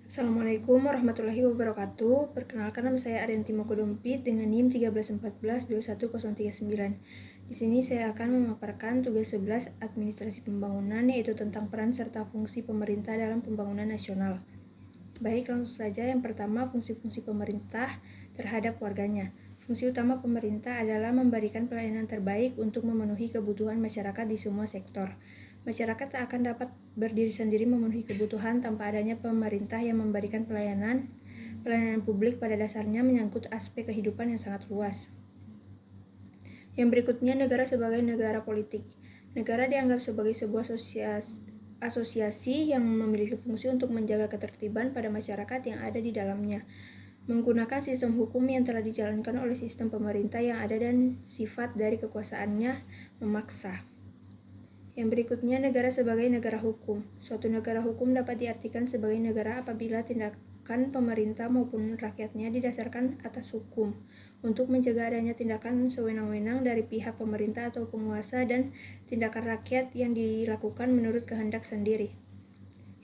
Assalamualaikum warahmatullahi wabarakatuh. Perkenalkan, nama saya Arianti Mokodompit dengan NIM 1314-21039. Di sini saya akan memaparkan tugas 11 administrasi pembangunan, yaitu tentang peran serta fungsi pemerintah dalam pembangunan nasional. Baik, langsung saja. Yang pertama, fungsi-fungsi pemerintah terhadap warganya. Fungsi utama pemerintah adalah memberikan pelayanan terbaik untuk memenuhi kebutuhan masyarakat di semua sektor. Masyarakat tak akan dapat berdiri sendiri memenuhi kebutuhan tanpa adanya pemerintah yang memberikan pelayanan. Pelayanan publik pada dasarnya menyangkut aspek kehidupan yang sangat luas. Yang berikutnya, negara sebagai negara politik. Negara dianggap sebagai sebuah asosiasi yang memiliki fungsi untuk menjaga ketertiban pada masyarakat yang ada di dalamnya, menggunakan sistem hukum yang telah dijalankan oleh sistem pemerintah yang ada dan sifat dari kekuasaannya memaksa. Yang berikutnya, negara sebagai negara hukum. Suatu negara hukum dapat diartikan sebagai negara apabila tindakan pemerintah maupun rakyatnya didasarkan atas hukum, untuk mencegah adanya tindakan sewenang-wenang dari pihak pemerintah atau penguasa dan tindakan rakyat yang dilakukan menurut kehendak sendiri.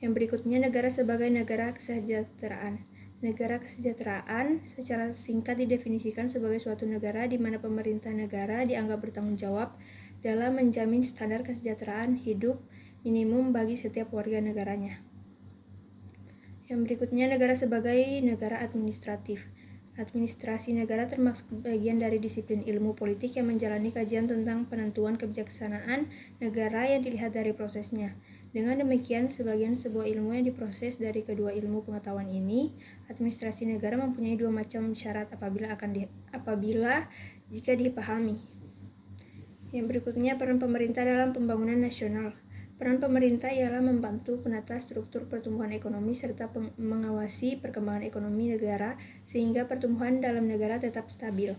Yang berikutnya, negara sebagai negara kesejahteraan. Negara kesejahteraan secara singkat didefinisikan sebagai suatu negara di mana pemerintah negara dianggap bertanggung jawab dalam menjamin standar kesejahteraan hidup minimum bagi setiap warga negaranya. Yang berikutnya, negara sebagai negara administratif. Administrasi negara termasuk bagian dari disiplin ilmu politik yang menjalani kajian tentang penentuan kebijaksanaan negara yang dilihat dari prosesnya. Dengan demikian, sebagian sebuah ilmu yang diproses dari kedua ilmu pengetahuan ini. Administrasi negara mempunyai dua macam syarat apabila jika dipahami. Yang berikutnya, peran pemerintah dalam pembangunan nasional. Peran pemerintah ialah membantu penata struktur pertumbuhan ekonomi serta mengawasi perkembangan ekonomi negara sehingga pertumbuhan dalam negara tetap stabil.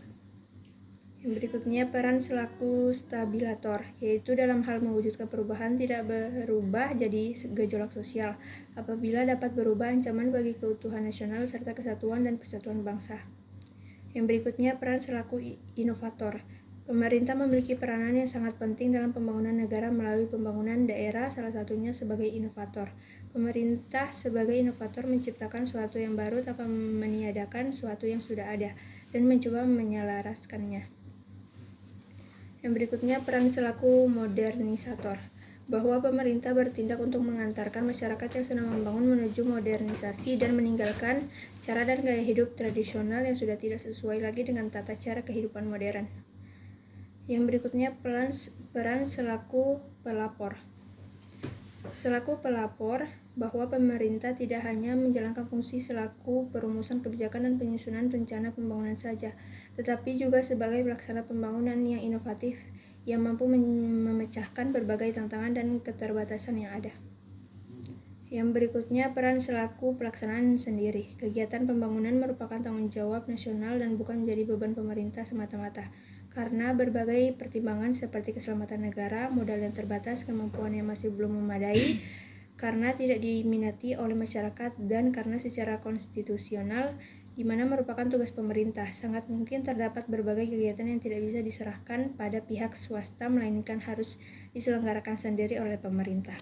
Yang berikutnya, peran selaku stabilator, yaitu dalam hal mewujudkan perubahan tidak berubah jadi gejolak sosial, apabila dapat berubah ancaman bagi keutuhan nasional serta kesatuan dan persatuan bangsa. Yang berikutnya, peran selaku inovator. Pemerintah memiliki peranan yang sangat penting dalam pembangunan negara melalui pembangunan daerah, salah satunya sebagai inovator. Pemerintah sebagai inovator menciptakan sesuatu yang baru tanpa meniadakan sesuatu yang sudah ada dan mencoba menyelaraskannya. Yang berikutnya, peran selaku modernisator, bahwa pemerintah bertindak untuk mengantarkan masyarakat yang sedang membangun menuju modernisasi dan meninggalkan cara dan gaya hidup tradisional yang sudah tidak sesuai lagi dengan tata cara kehidupan modern. Yang berikutnya, peran selaku pelapor. Selaku pelapor, bahwa pemerintah tidak hanya menjalankan fungsi selaku perumusan kebijakan dan penyusunan rencana pembangunan saja, tetapi juga sebagai pelaksana pembangunan yang inovatif yang mampu memecahkan berbagai tantangan dan keterbatasan yang ada. Yang berikutnya, peran selaku pelaksanaan sendiri. Kegiatan pembangunan merupakan tanggung jawab nasional dan bukan menjadi beban pemerintah semata-mata, karena berbagai pertimbangan seperti keselamatan negara, modal yang terbatas, kemampuan yang masih belum memadai, karena tidak diminati oleh masyarakat, dan karena secara konstitusional, di mana merupakan tugas pemerintah, sangat mungkin terdapat berbagai kegiatan yang tidak bisa diserahkan pada pihak swasta, melainkan harus diselenggarakan sendiri oleh pemerintah.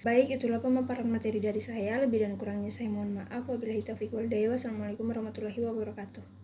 Baik, itulah pemaparan materi dari saya. Lebih dan kurangnya saya mohon maaf. Wabillahi taufiq wal hidayah. Wassalamualaikum warahmatullahi wabarakatuh.